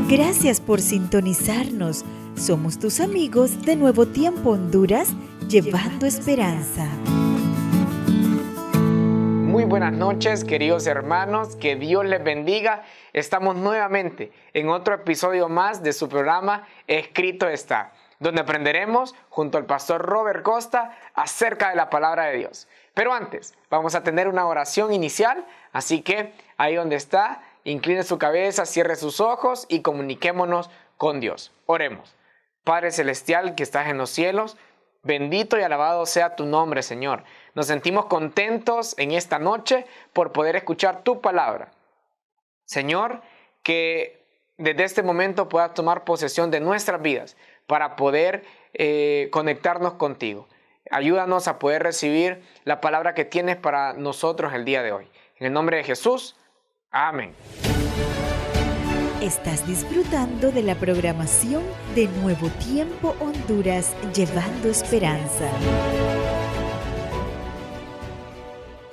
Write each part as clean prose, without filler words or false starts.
Gracias por sintonizarnos. Somos tus amigos de Nuevo Tiempo Honduras, llevando esperanza. Muy buenas noches, queridos hermanos, que Dios les bendiga. Estamos nuevamente en otro episodio más de su programa Escrito está, donde aprenderemos junto al pastor Robert Costa acerca de la palabra de Dios. Pero antes, vamos a tener una oración inicial, así que ahí donde está, incline su cabeza, cierre sus ojos y comuniquémonos con Dios. Oremos. Padre Celestial que estás en los cielos, bendito y alabado sea tu nombre, Señor. Nos sentimos contentos en esta noche por poder escuchar tu palabra. Señor, que desde este momento puedas tomar posesión de nuestras vidas para poder conectarnos contigo. Ayúdanos a poder recibir la palabra que tienes para nosotros el día de hoy. En el nombre de Jesús, amén. Estás disfrutando de la programación de Nuevo Tiempo Honduras, llevando esperanza.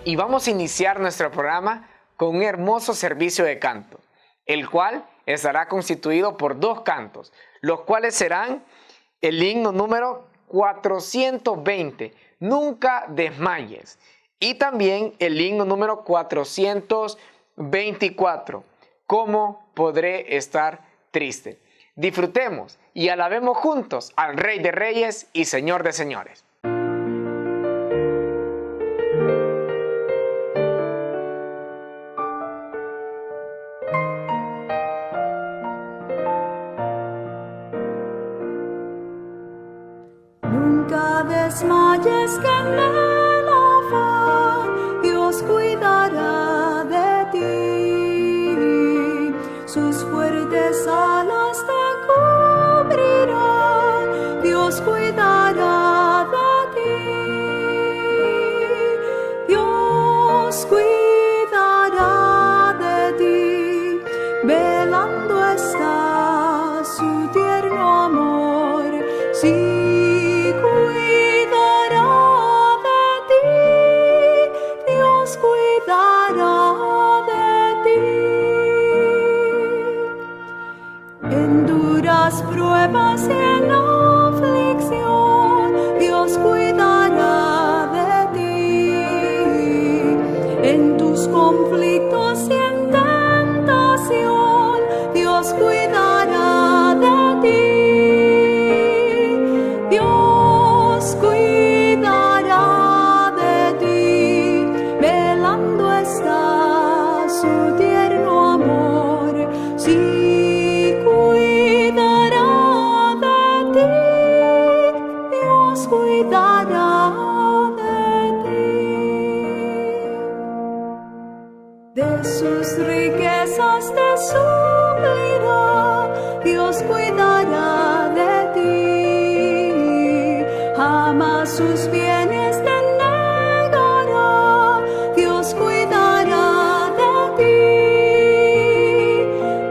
Y vamos a iniciar nuestro programa con un hermoso servicio de canto, el cual estará constituido por 2 cantos, los cuales serán el himno número 420, Nunca desmayes, y también el himno número 424, ¿Cómo podré estar triste? Disfrutemos y alabemos juntos al Rey de Reyes y Señor de Señores. Nunca desmayes, que en el afán Dios cuidará de ti. Sus fuertes alas te cubrirán, Dios cuidará de ti. Dios cuidará de ti, velando está su tierno amor. Sí. Pruebas y en aflicción, Dios cuidará de ti. En tus conflictos y en tentación, Dios cuidará de ti. Dios cuidará de ti, velando está su tierno amor. Sí. De sus riquezas te suplirá, Dios cuidará de ti. Jamás sus bienes te negará, Dios cuidará de ti.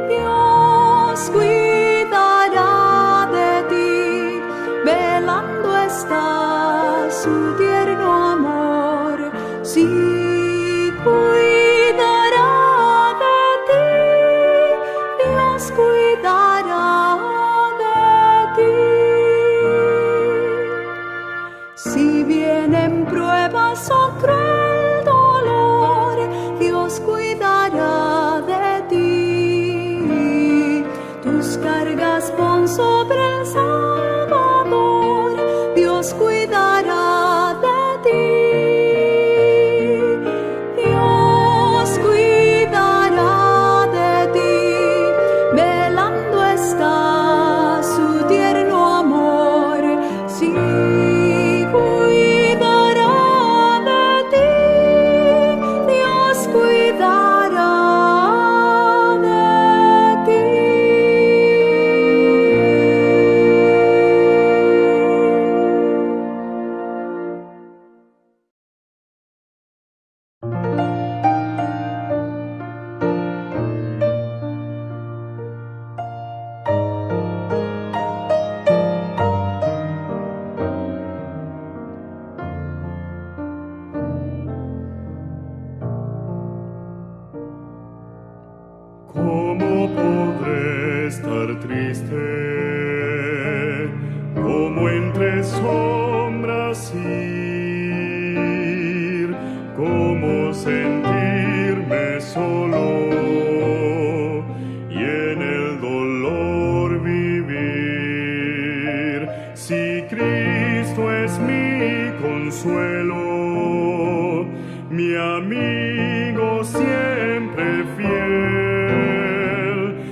Dios cuidará de ti, velando está su tierno amor. Sí. Si ser triste, como entre sombras ir, como sentirme solo y en el dolor vivir. Si Cristo es mi consuelo, mi amigo siempre fiel,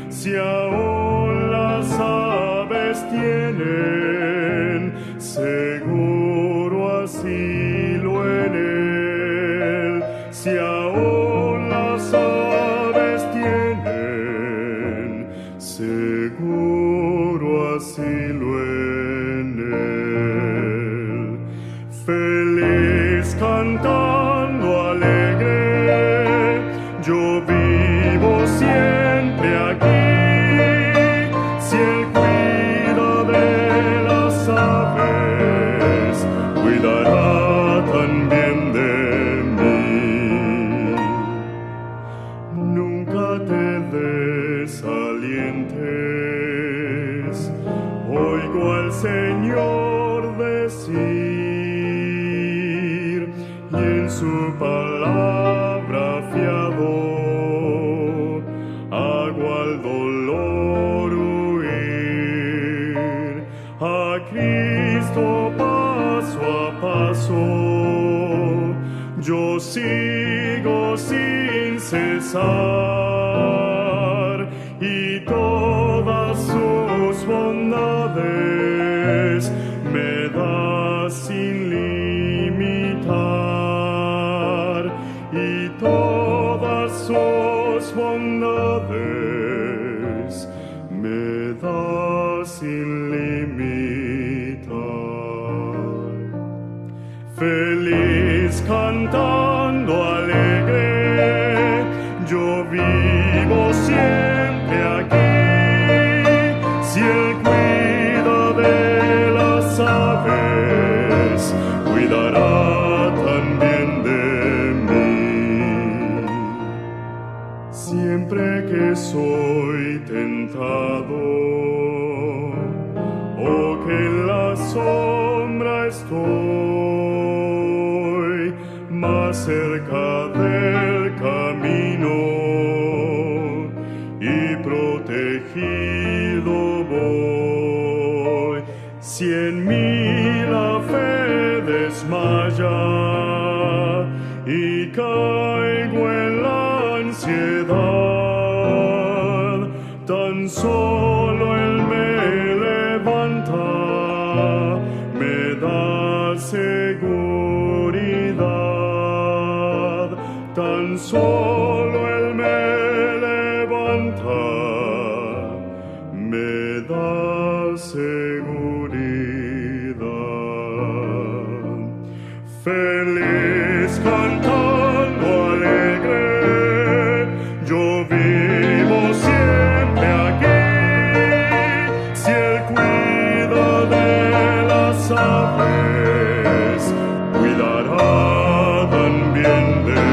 si aún las aves tienen seguro asilo en él, si aún las aves tienen seguro asilo en él. Feliz cantando alegre, yo vivo siempre aquí. Si Él cuida de las aves, cuidará también de mí. Nunca te desalientes, oigo al Señor decir, y en su palabra fiado hago al dolor huir. A Cristo paso a paso yo sigo sin cesar, y todas sus bondades me da sin limitar, y todas sus bondades me da sin limitar. Feliz cantando alegre, yo vivo siempre aquí. Si Él cuida de las aves, cuidará también de mí. Siempre que soy tentado, o que en la sombra estoy, más cerca del camino y protegido voy. Si en mí la fe desmaya y caigo en la ansiedad, tan solo Él me levanta, me da seguridad. Tan solo Él me levanta, me da seguridad. Feliz cantando alegre, yo vivo siempre aquí. Si Él cuida de las aves, cuidará también de mí.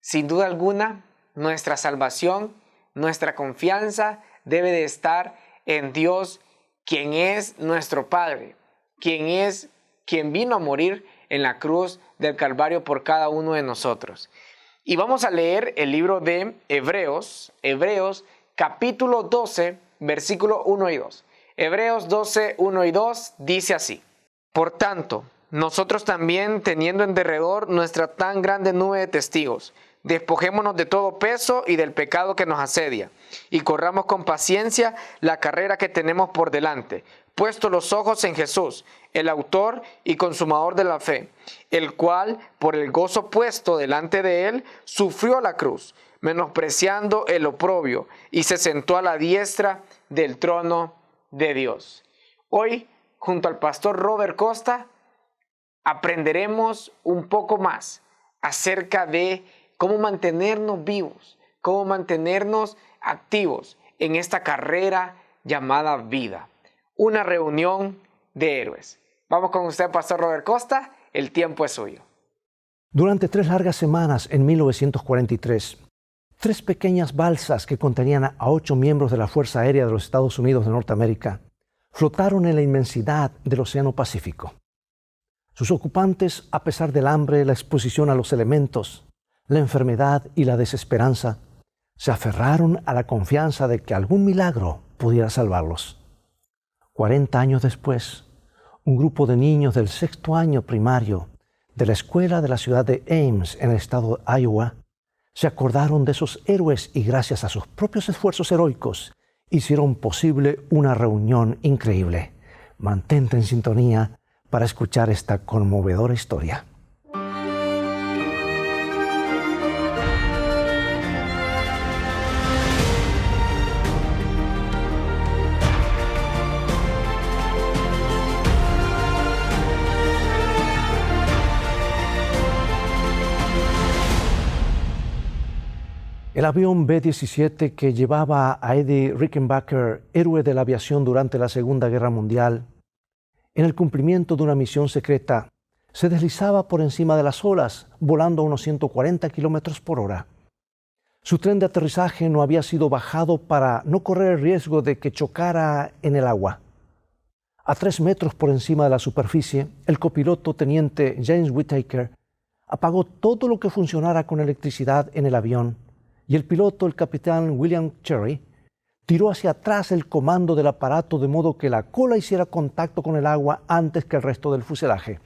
Sin duda alguna, nuestra salvación, nuestra confianza debe de estar en Dios, quien es nuestro Padre, quien vino a morir en la cruz del Calvario por cada uno de nosotros. Y vamos a leer el libro de Hebreos capítulo 12, versículo 1 y 2. Hebreos 12, 1 y 2 dice así: Por tanto, nosotros también, teniendo en derredor nuestra tan grande nube de testigos, despojémonos de todo peso y del pecado que nos asedia, y corramos con paciencia la carrera que tenemos por delante, puesto los ojos en Jesús, el autor y consumador de la fe, el cual, por el gozo puesto delante de él, sufrió la cruz, menospreciando el oprobio, y se sentó a la diestra del trono de Dios. Hoy, junto al pastor Robert Costa, aprenderemos un poco más acerca de cómo mantenernos vivos, cómo mantenernos activos en esta carrera llamada vida. Una reunión de héroes. Vamos con usted, pastor Robert Costa. El tiempo es suyo. Durante 3 largas semanas en 1943, 3 pequeñas balsas que contenían a 8 miembros de la Fuerza Aérea de los Estados Unidos de Norteamérica flotaron en la inmensidad del Océano Pacífico. Sus ocupantes, a pesar del hambre, la exposición a los elementos, la enfermedad y la desesperanza, se aferraron a la confianza de que algún milagro pudiera salvarlos. 40 años después, un grupo de niños del 6º año primario de la escuela de la ciudad de Ames, en el estado de Iowa, se acordaron de esos héroes y gracias a sus propios esfuerzos heroicos hicieron posible una reunión increíble. Mantente en sintonía para escuchar esta conmovedora historia. El avión B-17 que llevaba a Eddie Rickenbacker, héroe de la aviación durante la Segunda Guerra Mundial, en el cumplimiento de una misión secreta, se deslizaba por encima de las olas, volando a unos 140 kilómetros por hora. Su tren de aterrizaje no había sido bajado para no correr el riesgo de que chocara en el agua. A 3 metros por encima de la superficie, el copiloto teniente James Whittaker apagó todo lo que funcionara con electricidad en el avión y el piloto, el capitán William Cherry, tiró hacia atrás el comando del aparato de modo que la cola hiciera contacto con el agua antes que el resto del fuselaje.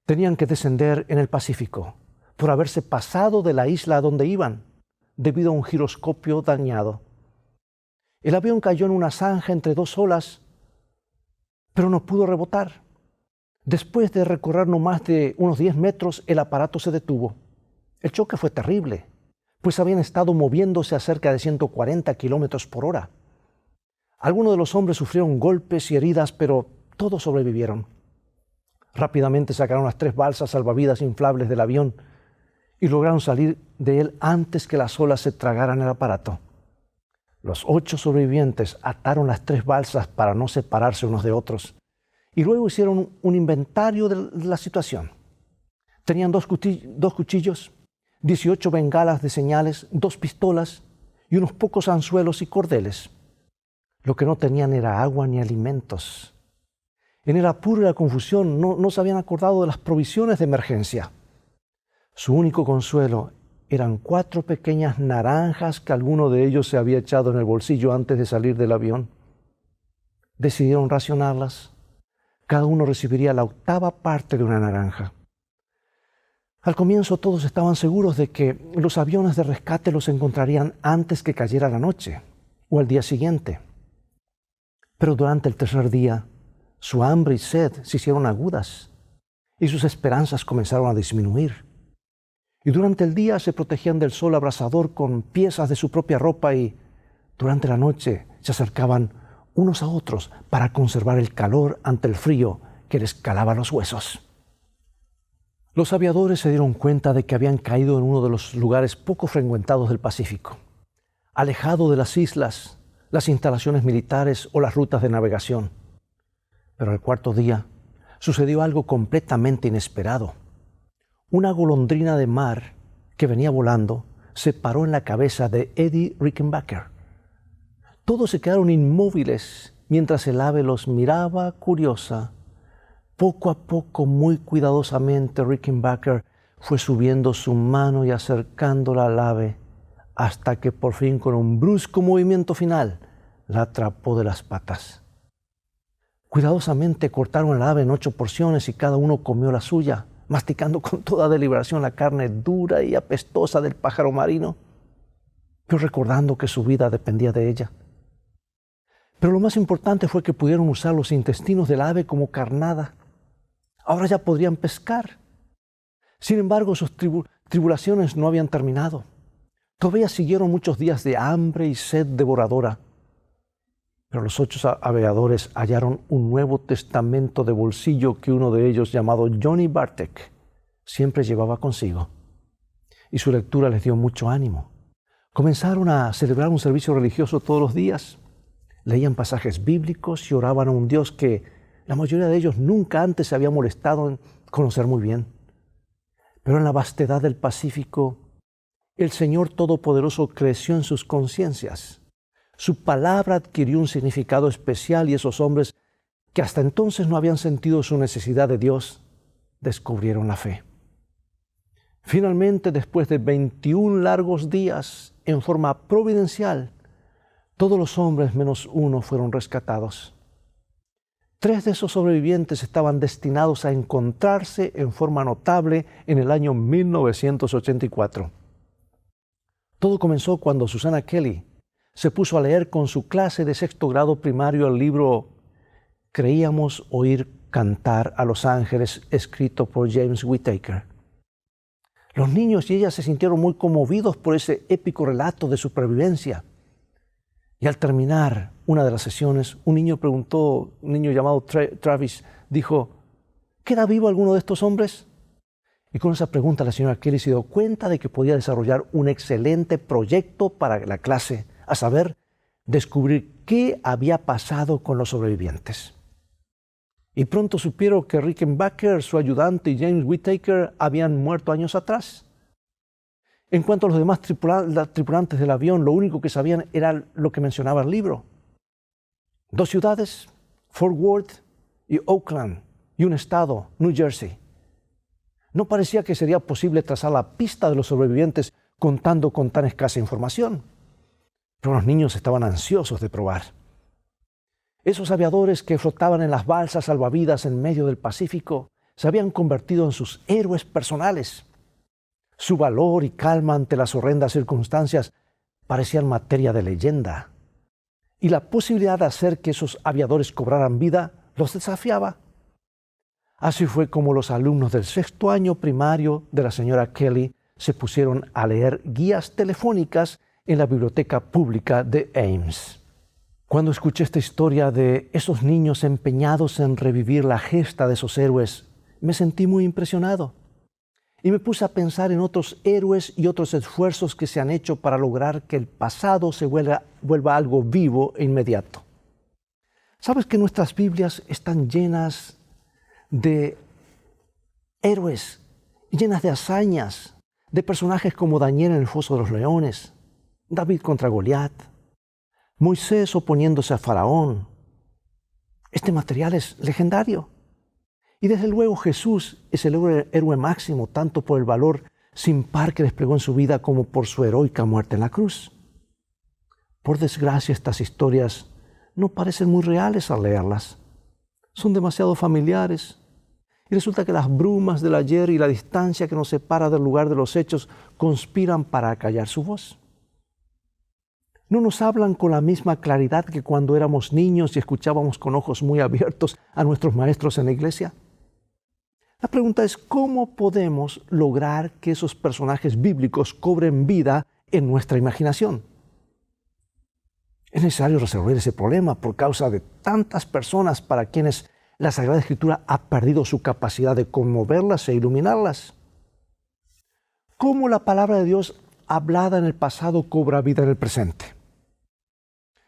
Tenían que descender en el Pacífico por haberse pasado de la isla a donde iban, debido a un giroscopio dañado. El avión cayó en una zanja entre 2 olas, pero no pudo rebotar. Después de recorrer no más de unos 10 metros, el aparato se detuvo. El choque fue terrible, pues habían estado moviéndose a cerca de 140 kilómetros por hora. Algunos de los hombres sufrieron golpes y heridas, pero todos sobrevivieron. Rápidamente sacaron las 3 balsas salvavidas inflables del avión y lograron salir de él antes que las olas se tragaran el aparato. Los 8 sobrevivientes ataron las 3 balsas para no separarse unos de otros y luego hicieron un inventario de la situación. Tenían 2 cuchillos, 18 bengalas de señales, 2 pistolas y unos pocos anzuelos y cordeles. Lo que no tenían era agua ni alimentos. En el apuro y la confusión no se habían acordado de las provisiones de emergencia. Su único consuelo eran 4 pequeñas naranjas que alguno de ellos se había echado en el bolsillo antes de salir del avión. Decidieron racionarlas. Cada uno recibiría la 8ª parte de una naranja. Al comienzo todos estaban seguros de que los aviones de rescate los encontrarían antes que cayera la noche o al día siguiente. Pero durante el 3er día, su hambre y sed se hicieron agudas y sus esperanzas comenzaron a disminuir. Y durante el día se protegían del sol abrasador con piezas de su propia ropa y durante la noche se acercaban unos a otros para conservar el calor ante el frío que les calaba los huesos. Los aviadores se dieron cuenta de que habían caído en uno de los lugares poco frecuentados del Pacífico, alejado de las islas, las instalaciones militares o las rutas de navegación. Pero al 4.º día sucedió algo completamente inesperado. Una golondrina de mar que venía volando se paró en la cabeza de Eddie Rickenbacker. Todos se quedaron inmóviles mientras el ave los miraba curiosa. Poco a poco, muy cuidadosamente, Rickenbacker fue subiendo su mano y acercándola al ave, hasta que por fin, con un brusco movimiento final, la atrapó de las patas. Cuidadosamente cortaron al ave en 8 porciones y cada uno comió la suya, masticando con toda deliberación la carne dura y apestosa del pájaro marino, pero recordando que su vida dependía de ella. Pero lo más importante fue que pudieron usar los intestinos del ave como carnada. Ahora ya podrían pescar. Sin embargo, sus tribulaciones no habían terminado. Todavía siguieron muchos días de hambre y sed devoradora. Pero los 8 aviadores hallaron un Nuevo Testamento de bolsillo que uno de ellos, llamado Johnny Bartek, siempre llevaba consigo. Y su lectura les dio mucho ánimo. Comenzaron a celebrar un servicio religioso todos los días. Leían pasajes bíblicos y oraban a un Dios que la mayoría de ellos nunca antes se había molestado en conocer muy bien. Pero en la vastedad del Pacífico, el Señor Todopoderoso creció en sus conciencias. Su palabra adquirió un significado especial y esos hombres que hasta entonces no habían sentido su necesidad de Dios, descubrieron la fe. Finalmente, después de 21 largos días, en forma providencial, todos los hombres menos uno fueron rescatados. 3 de esos sobrevivientes estaban destinados a encontrarse en forma notable en el año 1984. Todo comenzó cuando Susana Kelly se puso a leer con su clase de 6º grado primario el libro Creíamos oír cantar a los ángeles, escrito por James Whittaker. Los niños y ella se sintieron muy conmovidos por ese épico relato de supervivencia. Y al terminar una de las sesiones, un niño llamado Travis, dijo, ¿queda vivo alguno de estos hombres? Y con esa pregunta la señora Kelly se dio cuenta de que podía desarrollar un excelente proyecto para la clase, a saber, descubrir qué había pasado con los sobrevivientes. Y pronto supieron que Rickenbacker, su ayudante y James Whittaker habían muerto años atrás. En cuanto a los demás tripulantes del avión, lo único que sabían era lo que mencionaba el libro. 2 ciudades, Fort Worth y Oakland, y un estado, New Jersey. No parecía que sería posible trazar la pista de los sobrevivientes contando con tan escasa información. Pero los niños estaban ansiosos de probar. Esos aviadores que flotaban en las balsas salvavidas en medio del Pacífico se habían convertido en sus héroes personales. Su valor y calma ante las horrendas circunstancias parecían materia de leyenda. Y la posibilidad de hacer que esos aviadores cobraran vida los desafiaba. Así fue como los alumnos del 6º año primario de la señora Kelly se pusieron a leer guías telefónicas en la biblioteca pública de Ames. Cuando escuché esta historia de esos niños empeñados en revivir la gesta de esos héroes, me sentí muy impresionado. Y me puse a pensar en otros héroes y otros esfuerzos que se han hecho para lograr que el pasado se vuelva algo vivo e inmediato. ¿Sabes que nuestras Biblias están llenas de héroes, llenas de hazañas, de personajes como Daniel en el foso de los leones, David contra Goliat, Moisés oponiéndose a Faraón? Este material es legendario. Y desde luego Jesús es el héroe máximo, tanto por el valor sin par que desplegó en su vida como por su heroica muerte en la cruz. Por desgracia, estas historias no parecen muy reales al leerlas. Son demasiado familiares. Y resulta que las brumas del ayer y la distancia que nos separa del lugar de los hechos conspiran para acallar su voz. No nos hablan con la misma claridad que cuando éramos niños y escuchábamos con ojos muy abiertos a nuestros maestros en la iglesia. La pregunta es, ¿cómo podemos lograr que esos personajes bíblicos cobren vida en nuestra imaginación? Es necesario resolver ese problema por causa de tantas personas para quienes la Sagrada Escritura ha perdido su capacidad de conmoverlas e iluminarlas. ¿Cómo la palabra de Dios hablada en el pasado cobra vida en el presente?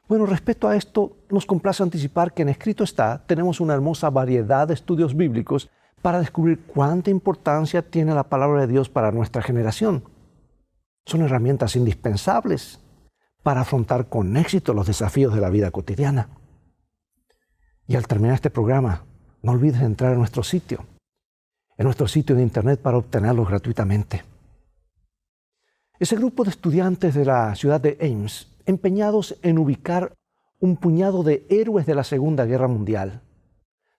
Bueno, respecto a esto, nos complace anticipar que en Escrito Está tenemos una hermosa variedad de estudios bíblicos para descubrir cuánta importancia tiene la palabra de Dios para nuestra generación. Son herramientas indispensables para afrontar con éxito los desafíos de la vida cotidiana. Y al terminar este programa, no olvides entrar en nuestro sitio de internet para obtenerlos gratuitamente. Ese grupo de estudiantes de la ciudad de Ames, empeñados en ubicar un puñado de héroes de la Segunda Guerra Mundial,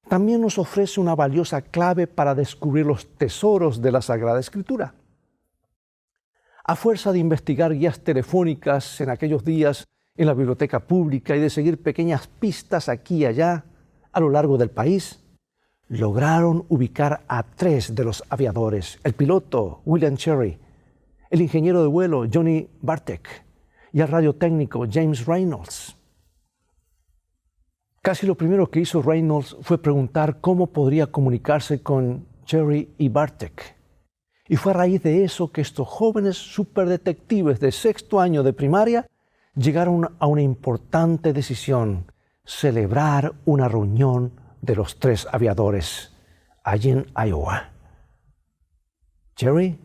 también nos ofrece una valiosa clave para descubrir los tesoros de la Sagrada Escritura. A fuerza de investigar guías telefónicas en aquellos días en la biblioteca pública y de seguir pequeñas pistas aquí y allá a lo largo del país, lograron ubicar a 3 de los aviadores: el piloto William Cherry, el ingeniero de vuelo Johnny Bartek y el radiotécnico James Reynolds. Casi lo primero que hizo Reynolds fue preguntar cómo podría comunicarse con Cherry y Bartek. Y fue a raíz de eso que estos jóvenes superdetectives de 6º año de primaria llegaron a una importante decisión: celebrar una reunión de los 3 aviadores allí en Iowa. Cherry,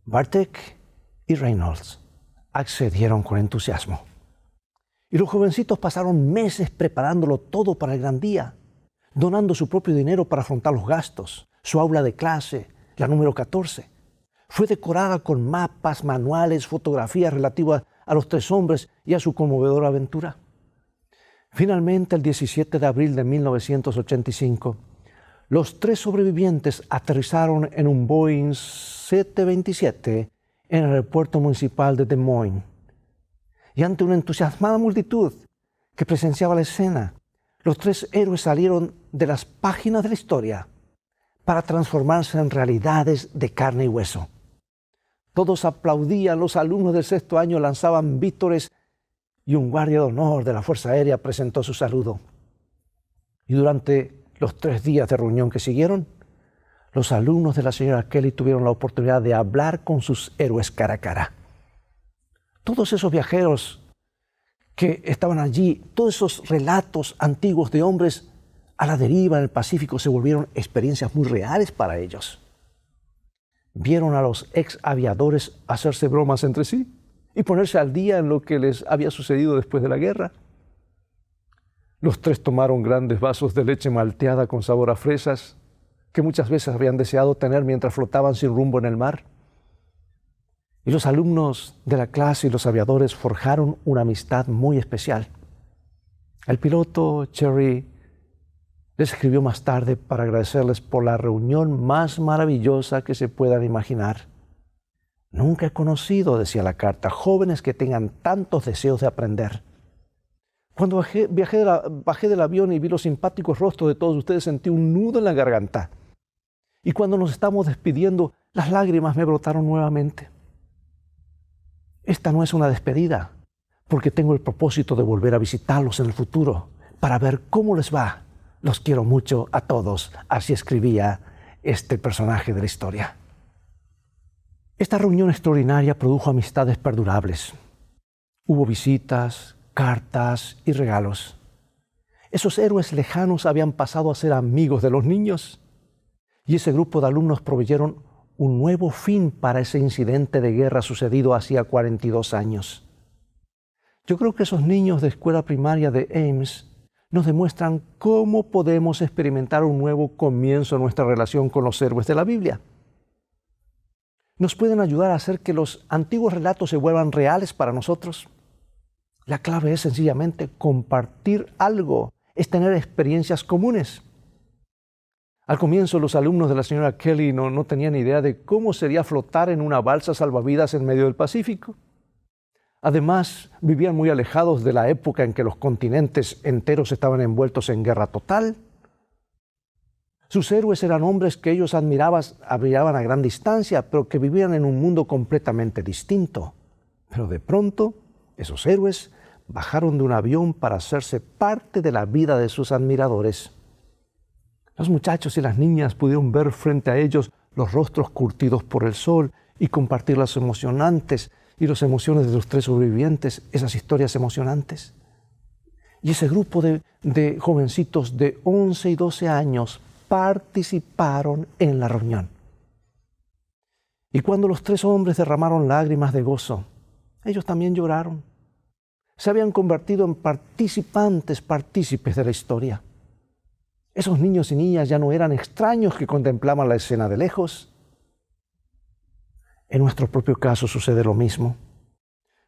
Bartek y Reynolds accedieron con entusiasmo. Y los jovencitos pasaron meses preparándolo todo para el gran día, donando su propio dinero para afrontar los gastos. Su aula de clase, la número 14, fue decorada con mapas, manuales, fotografías relativas a los 3 hombres y a su conmovedora aventura. Finalmente, el 17 de abril de 1985, los 3 sobrevivientes aterrizaron en un Boeing 727 en el aeropuerto municipal de Des Moines. Y ante una entusiasmada multitud que presenciaba la escena, los 3 héroes salieron de las páginas de la historia para transformarse en realidades de carne y hueso. Todos aplaudían, los alumnos del 6º año lanzaban vítores y un guardia de honor de la Fuerza Aérea presentó su saludo. Y durante los 3 días de reunión que siguieron, los alumnos de la señora Kelly tuvieron la oportunidad de hablar con sus héroes cara a cara. Todos esos viajeros que estaban allí, todos esos relatos antiguos de hombres a la deriva en el Pacífico se volvieron experiencias muy reales para ellos. Vieron a los ex aviadores hacerse bromas entre sí y ponerse al día en lo que les había sucedido después de la guerra. Los 3 tomaron grandes vasos de leche malteada con sabor a fresas que muchas veces habían deseado tener mientras flotaban sin rumbo en el mar. Y los alumnos de la clase y los aviadores forjaron una amistad muy especial. El piloto Cherry les escribió más tarde para agradecerles por la reunión más maravillosa que se puedan imaginar. Nunca he conocido, decía la carta, jóvenes que tengan tantos deseos de aprender. Cuando bajé del avión y vi los simpáticos rostros de todos ustedes, sentí un nudo en la garganta. Y cuando nos estamos despidiendo, las lágrimas me brotaron nuevamente. Esta no es una despedida, porque tengo el propósito de volver a visitarlos en el futuro para ver cómo les va. Los quiero mucho a todos, así escribía este personaje de la historia. Esta reunión extraordinaria produjo amistades perdurables. Hubo visitas, cartas y regalos. Esos héroes lejanos habían pasado a ser amigos de los niños y ese grupo de alumnos proveyeron un nuevo fin para ese incidente de guerra sucedido hacía 42 años. Yo creo que esos niños de escuela primaria de Ames nos demuestran cómo podemos experimentar un nuevo comienzo en nuestra relación con los héroes de la Biblia. Nos pueden ayudar a hacer que los antiguos relatos se vuelvan reales para nosotros. La clave es sencillamente compartir algo, es tener experiencias comunes. Al comienzo, los alumnos de la señora Kelly no tenían idea de cómo sería flotar en una balsa salvavidas en medio del Pacífico. Además, vivían muy alejados de la época en que los continentes enteros estaban envueltos en guerra total. Sus héroes eran hombres que ellos admiraban a gran distancia, pero que vivían en un mundo completamente distinto. Pero de pronto, esos héroes bajaron de un avión para hacerse parte de la vida de sus admiradores. Los muchachos y las niñas pudieron ver frente a ellos los rostros curtidos por el sol y compartir las emocionantes y las emociones de los 3 sobrevivientes, esas historias emocionantes. Y ese grupo de jovencitos de 11 y 12 años participaron en la reunión. Y cuando los 3 hombres derramaron lágrimas de gozo, ellos también lloraron. Se habían convertido en partícipes de la historia. Esos niños y niñas ya no eran extraños que contemplaban la escena de lejos. En nuestro propio caso sucede lo mismo.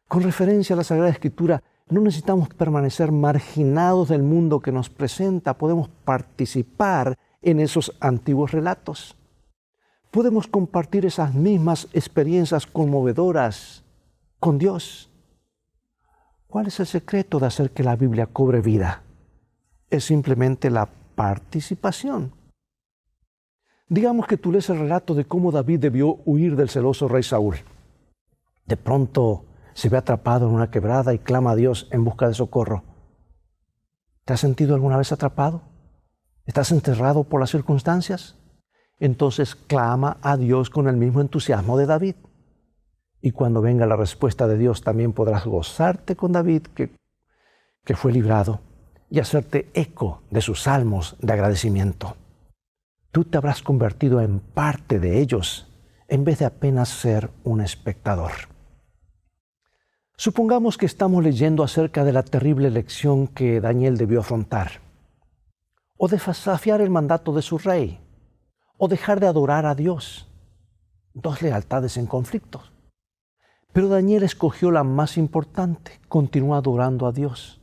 Con referencia a la Sagrada Escritura, no necesitamos permanecer marginados del mundo que nos presenta. Podemos participar en esos antiguos relatos. Podemos compartir esas mismas experiencias conmovedoras con Dios. ¿Cuál es el secreto de hacer que la Biblia cobre vida? Es simplemente la participación. Digamos que tú lees el relato de cómo David debió huir del celoso rey Saúl. De pronto se ve atrapado en una quebrada y clama a Dios en busca de socorro. ¿Te has sentido alguna vez atrapado? ¿Estás enterrado por las circunstancias? Entonces clama a Dios con el mismo entusiasmo de David. Y cuando venga la respuesta de Dios, también podrás gozarte con David, que fue librado, y hacerte eco de sus salmos de agradecimiento. Tú te habrás convertido en parte de ellos en vez de apenas ser un espectador. Supongamos que estamos leyendo acerca de la terrible lección que Daniel debió afrontar, o desafiar el mandato de su rey, o dejar de adorar a Dios. Dos lealtades en conflicto. Pero Daniel escogió la más importante, continuó adorando a Dios.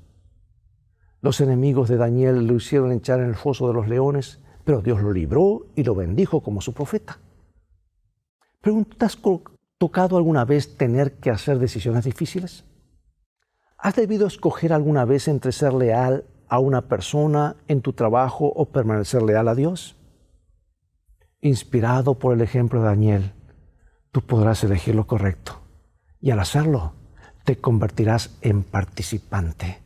Los enemigos de Daniel lo hicieron echar en el foso de los leones, pero Dios lo libró y lo bendijo como su profeta. ¿Te has tocado alguna vez tener que hacer decisiones difíciles? ¿Has debido escoger alguna vez entre ser leal a una persona en tu trabajo o permanecer leal a Dios? Inspirado por el ejemplo de Daniel, tú podrás elegir lo correcto y al hacerlo te convertirás en participante.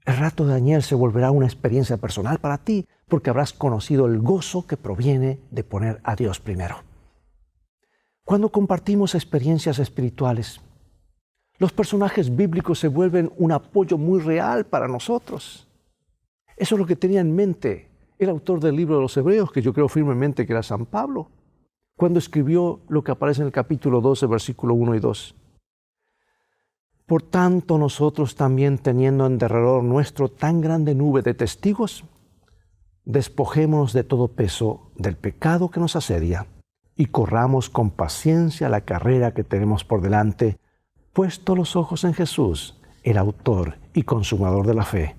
El relato de Daniel se volverá una experiencia personal para ti porque habrás conocido el gozo que proviene de poner a Dios primero. Cuando compartimos experiencias espirituales, los personajes bíblicos se vuelven un apoyo muy real para nosotros. Eso es lo que tenía en mente el autor del libro de los Hebreos, que yo creo firmemente que era San Pablo, cuando escribió lo que aparece en el capítulo 12, versículo 1 y 2. Por tanto, nosotros también, teniendo en derredor nuestro tan grande nube de testigos, despojémonos de todo peso del pecado que nos asedia y corramos con paciencia la carrera que tenemos por delante, puesto los ojos en Jesús, el autor y consumador de la fe,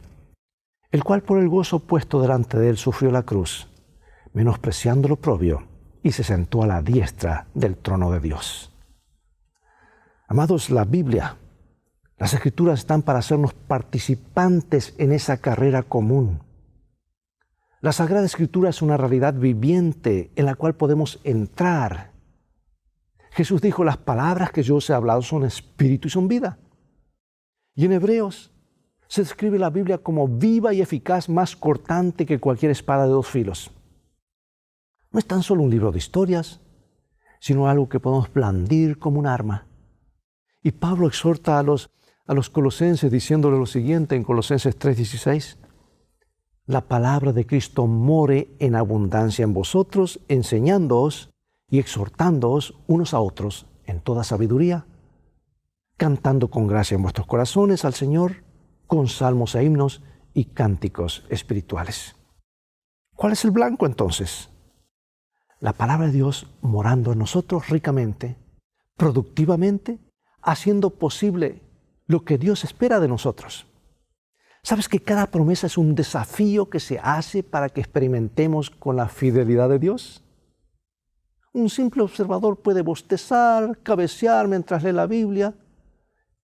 el cual por el gozo puesto delante de él sufrió la cruz, menospreciando lo oprobio, y se sentó a la diestra del trono de Dios. Amados, la Biblia, las Escrituras están para hacernos participantes en esa carrera común. La Sagrada Escritura es una realidad viviente en la cual podemos entrar. Jesús dijo, las palabras que yo os he hablado son espíritu y son vida. Y en Hebreos se describe la Biblia como viva y eficaz, más cortante que cualquier espada de dos filos. No es tan solo un libro de historias, sino algo que podemos blandir como un arma. Y Pablo exhorta a los colosenses diciéndole lo siguiente en Colosenses 3:16. La palabra de Cristo more en abundancia en vosotros, enseñándoos y exhortándoos unos a otros en toda sabiduría, cantando con gracia en vuestros corazones al Señor, con salmos e himnos y cánticos espirituales. ¿Cuál es el blanco entonces? La palabra de Dios morando en nosotros ricamente, productivamente, haciendo posible lo que Dios espera de nosotros. ¿Sabes que cada promesa es un desafío que se hace para que experimentemos con la fidelidad de Dios? Un simple observador puede bostezar, cabecear mientras lee la Biblia,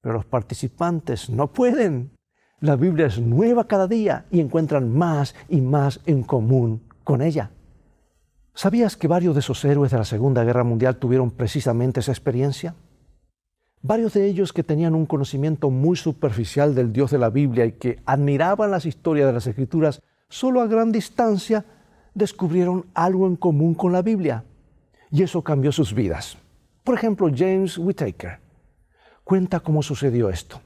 pero los participantes no pueden. La Biblia es nueva cada día y encuentran más y más en común con ella. ¿Sabías que varios de esos héroes de la Segunda Guerra Mundial tuvieron precisamente esa experiencia? Varios de ellos que tenían un conocimiento muy superficial del Dios de la Biblia y que admiraban las historias de las Escrituras, solo a gran distancia descubrieron algo en común con la Biblia. Y eso cambió sus vidas. Por ejemplo, James Whittaker cuenta cómo sucedió esto.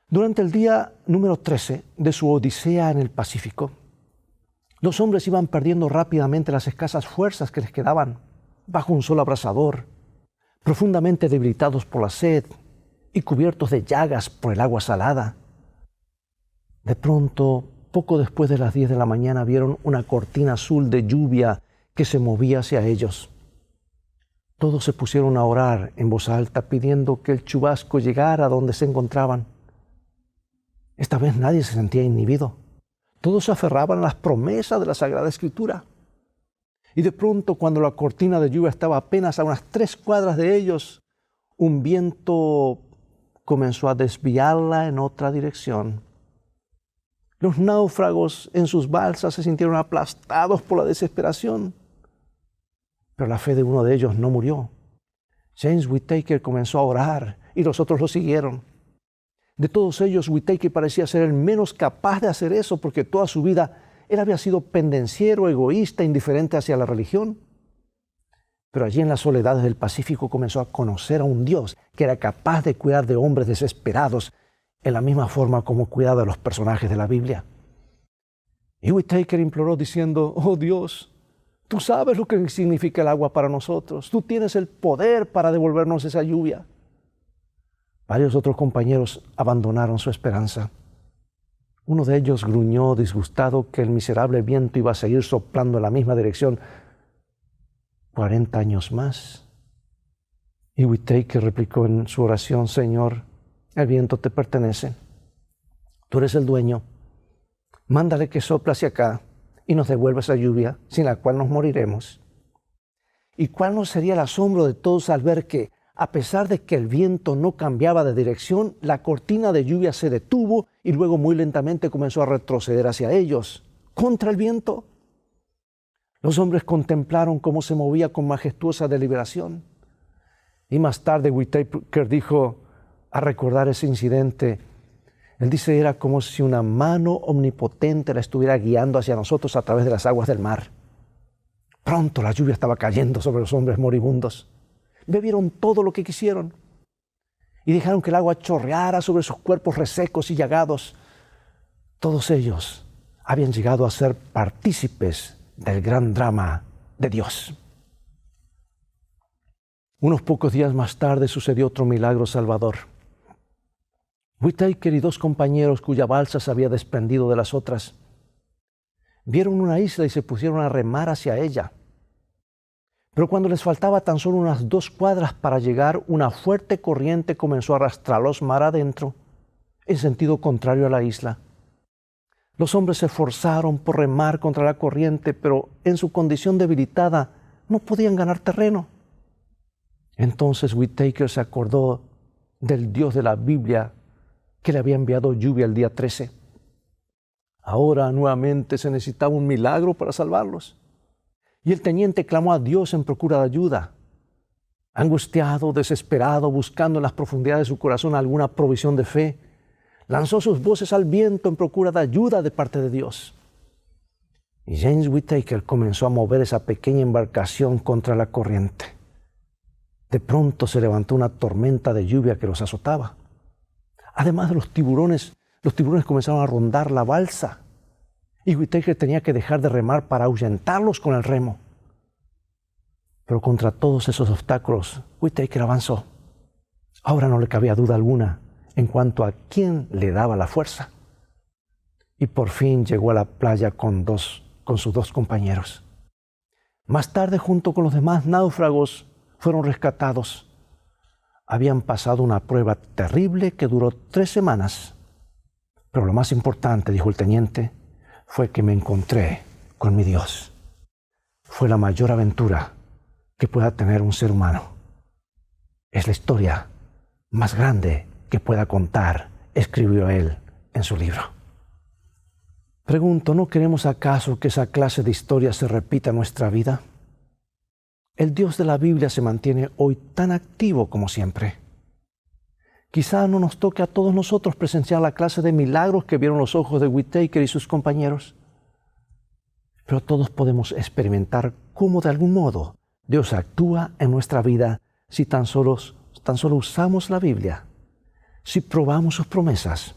Durante el día número 13 de su odisea en el Pacífico, los hombres iban perdiendo rápidamente las escasas fuerzas que les quedaban bajo un sol abrasador, profundamente debilitados por la sed y cubiertos de llagas por el agua salada. De pronto, poco después de las 10 de la mañana, vieron una cortina azul de lluvia que se movía hacia ellos. Todos se pusieron a orar en voz alta, pidiendo que el chubasco llegara a donde se encontraban. Esta vez nadie se sentía inhibido. Todos se aferraban a las promesas de la Sagrada Escritura. Y de pronto, cuando la cortina de lluvia estaba apenas a unas 3 cuadras de ellos, un viento comenzó a desviarla en otra dirección. Los náufragos en sus balsas se sintieron aplastados por la desesperación. Pero la fe de uno de ellos no murió. James Whittaker comenzó a orar y los otros lo siguieron. De todos ellos, Whittaker parecía ser el menos capaz de hacer eso porque toda su vida él había sido pendenciero, egoísta, indiferente hacia la religión. Pero allí en las soledades del Pacífico comenzó a conocer a un Dios que era capaz de cuidar de hombres desesperados en la misma forma como cuidaba de los personajes de la Biblia. Y Whittaker imploró diciendo, oh Dios, Tú sabes lo que significa el agua para nosotros. Tú tienes el poder para devolvernos esa lluvia. Varios otros compañeros abandonaron su esperanza. Uno de ellos gruñó disgustado que el miserable viento iba a seguir soplando en la misma dirección 40 años más. Y Whittaker replicó en su oración: Señor, el viento te pertenece. Tú eres el dueño. Mándale que sople hacia acá y nos devuelva esa lluvia, sin la cual nos moriremos. ¿Y cuál no sería el asombro de todos al ver que, a pesar de que el viento no cambiaba de dirección, la cortina de lluvia se detuvo y luego muy lentamente comenzó a retroceder hacia ellos, contra el viento? Los hombres contemplaron cómo se movía con majestuosa deliberación. Y más tarde Whittaker dijo, a recordar ese incidente, él dice, era como si una mano omnipotente la estuviera guiando hacia nosotros a través de las aguas del mar. Pronto la lluvia estaba cayendo sobre los hombres moribundos. Bebieron todo lo que quisieron y dejaron que el agua chorreara sobre sus cuerpos resecos y llagados. Todos ellos habían llegado a ser partícipes del gran drama de Dios. Unos pocos días más tarde sucedió otro milagro salvador. Whittaker y dos compañeros cuya balsa se había desprendido de las otras vieron una isla y se pusieron a remar hacia ella. Pero cuando les faltaba tan solo unas 2 cuadras para llegar, una fuerte corriente comenzó a arrastrarlos mar adentro, en sentido contrario a la isla. Los hombres se esforzaron por remar contra la corriente, pero en su condición debilitada no podían ganar terreno. Entonces Whittaker se acordó del Dios de la Biblia que le había enviado lluvia el día 13. Ahora nuevamente se necesitaba un milagro para salvarlos. Y el teniente clamó a Dios en procura de ayuda. Angustiado, desesperado, buscando en las profundidades de su corazón alguna provisión de fe, lanzó sus voces al viento en procura de ayuda de parte de Dios. Y James Whittaker comenzó a mover esa pequeña embarcación contra la corriente. De pronto se levantó una tormenta de lluvia que los azotaba. Además de los tiburones comenzaron a rondar la balsa y Whittaker tenía que dejar de remar para ahuyentarlos con el remo. Pero contra todos esos obstáculos, Whittaker avanzó. Ahora no le cabía duda alguna en cuanto a quién le daba la fuerza. Y por fin llegó a la playa con sus 2 compañeros. Más tarde, junto con los demás náufragos, fueron rescatados. Habían pasado una prueba terrible que duró 3 semanas. Pero lo más importante, dijo el teniente, fue que me encontré con mi Dios. Fue la mayor aventura que pueda tener un ser humano. Es la historia más grande que pueda contar, escribió él en su libro. Pregunto, ¿no queremos acaso que esa clase de historia se repita en nuestra vida? El Dios de la Biblia se mantiene hoy tan activo como siempre. Quizá no nos toque a todos nosotros presenciar la clase de milagros que vieron los ojos de Whittaker y sus compañeros. Pero todos podemos experimentar cómo de algún modo Dios actúa en nuestra vida si tan solo usamos la Biblia, si probamos sus promesas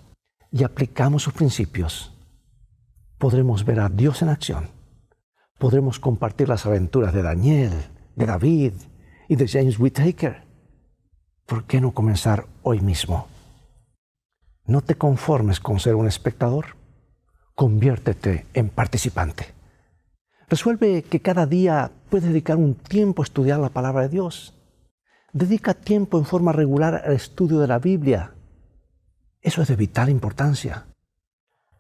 y aplicamos sus principios. Podremos ver a Dios en acción. Podremos compartir las aventuras de Daniel, de David y de James Whittaker. ¿Por qué no comenzar hoy mismo? No te conformes con ser un espectador. Conviértete en participante. Resuelve que cada día puedes dedicar un tiempo a estudiar la palabra de Dios. Dedica tiempo en forma regular al estudio de la Biblia. Eso es de vital importancia.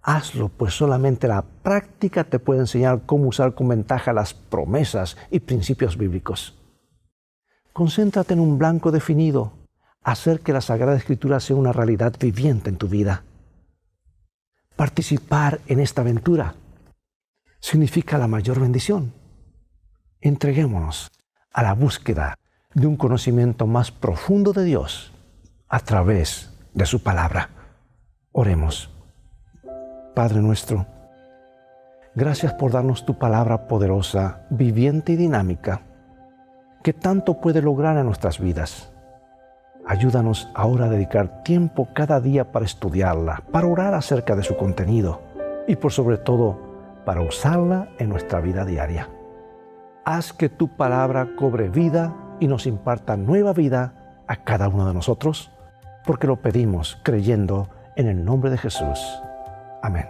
Hazlo, pues solamente la práctica te puede enseñar cómo usar con ventaja las promesas y principios bíblicos. Concéntrate en un blanco definido. Hacer que la Sagrada Escritura sea una realidad viviente en tu vida. Participar en esta aventura significa la mayor bendición. Entreguémonos a la búsqueda de un conocimiento más profundo de Dios a través de su palabra. Oremos. Padre nuestro, gracias por darnos tu palabra poderosa, viviente y dinámica, que tanto puede lograr en nuestras vidas. Ayúdanos ahora a dedicar tiempo cada día para estudiarla, para orar acerca de su contenido y por sobre todo para usarla en nuestra vida diaria. haz que tu palabra cobre vida y nos imparta nueva vida a cada uno de nosotros, porque lo pedimos creyendo en el nombre de Jesús. Amén.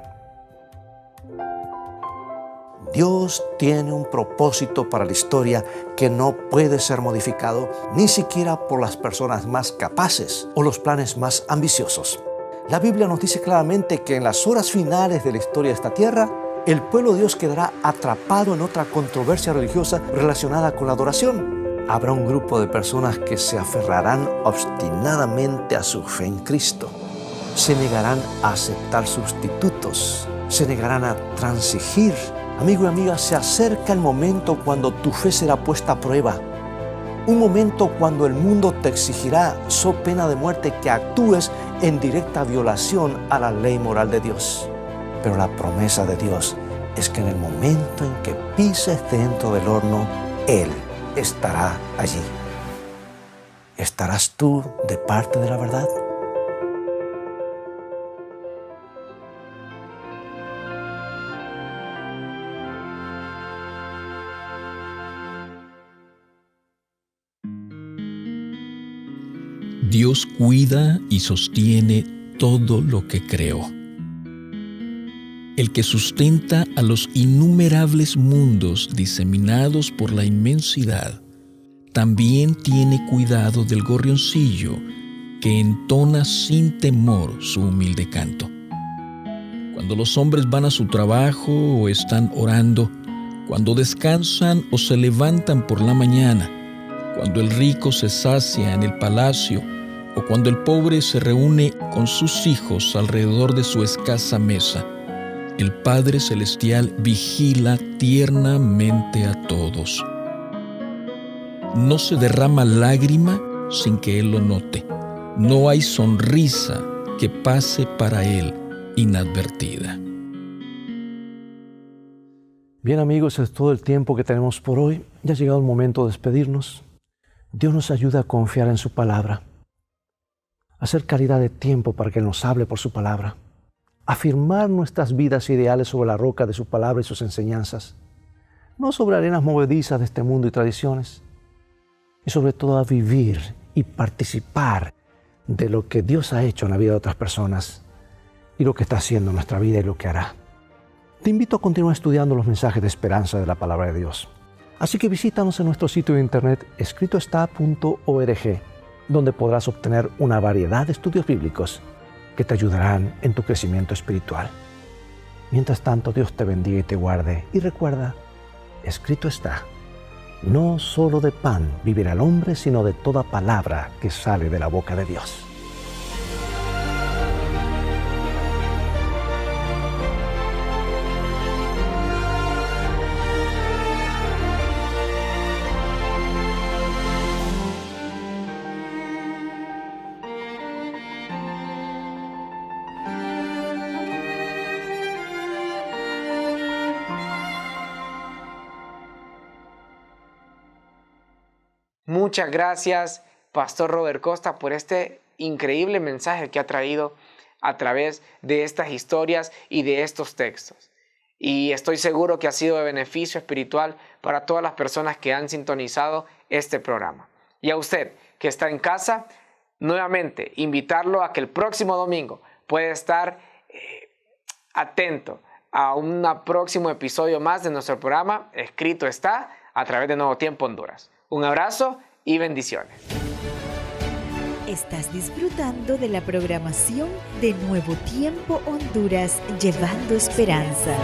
Dios tiene un propósito para la historia que no puede ser modificado ni siquiera por las personas más capaces o los planes más ambiciosos. La Biblia nos dice claramente que en las horas finales de la historia de esta tierra, el pueblo de Dios quedará atrapado en otra controversia religiosa relacionada con la adoración. Habrá un grupo de personas que se aferrarán obstinadamente a su fe en Cristo. Se negarán a aceptar sustitutos. Se negarán a transigir. Amigo y amiga, se acerca el momento cuando tu fe será puesta a prueba. Un momento cuando el mundo te exigirá, so pena de muerte, que actúes en directa violación a la ley moral de Dios. Pero la promesa de Dios es que en el momento en que pises dentro del horno, Él estará allí. ¿Estarás tú de parte de la verdad? Dios cuida y sostiene todo lo que creó. El que sustenta a los innumerables mundos diseminados por la inmensidad, también tiene cuidado del gorrioncillo que entona sin temor su humilde canto. Cuando los hombres van a su trabajo o están orando, cuando descansan o se levantan por la mañana, cuando el rico se sacia en el palacio o cuando el pobre se reúne con sus hijos alrededor de su escasa mesa, el Padre Celestial vigila tiernamente a todos. No se derrama lágrima sin que Él lo note. No hay sonrisa que pase para Él inadvertida. Bien, amigos, es todo el tiempo que tenemos por hoy. Ya ha llegado el momento de despedirnos. Dios nos ayuda a confiar en su palabra, a hacer caridad de tiempo para que Él nos hable por su palabra, afirmar nuestras vidas ideales sobre la roca de su palabra y sus enseñanzas, no sobre arenas movedizas de este mundo y tradiciones, y sobre todo a vivir y participar de lo que Dios ha hecho en la vida de otras personas y lo que está haciendo en nuestra vida y lo que hará. Te invito a continuar estudiando los mensajes de esperanza de la palabra de Dios. Así que visítanos en nuestro sitio de internet escritoestá.org, donde podrás obtener una variedad de estudios bíblicos que te ayudarán en tu crecimiento espiritual. Mientras tanto, Dios te bendiga y te guarde. Y recuerda, escrito está, no solo de pan vivirá el hombre, sino de toda palabra que sale de la boca de Dios. Muchas gracias, Pastor Robert Costa, por este increíble mensaje que ha traído a través de estas historias y de estos textos. Y estoy seguro que ha sido de beneficio espiritual para todas las personas que han sintonizado este programa. Y a usted que está en casa, nuevamente invitarlo a que el próximo domingo pueda estar atento a un próximo episodio más de nuestro programa Escrito Está, a través de Nuevo Tiempo Honduras. Un abrazo y bendiciones. Estás disfrutando de la programación de Nuevo Tiempo Honduras, llevando esperanza.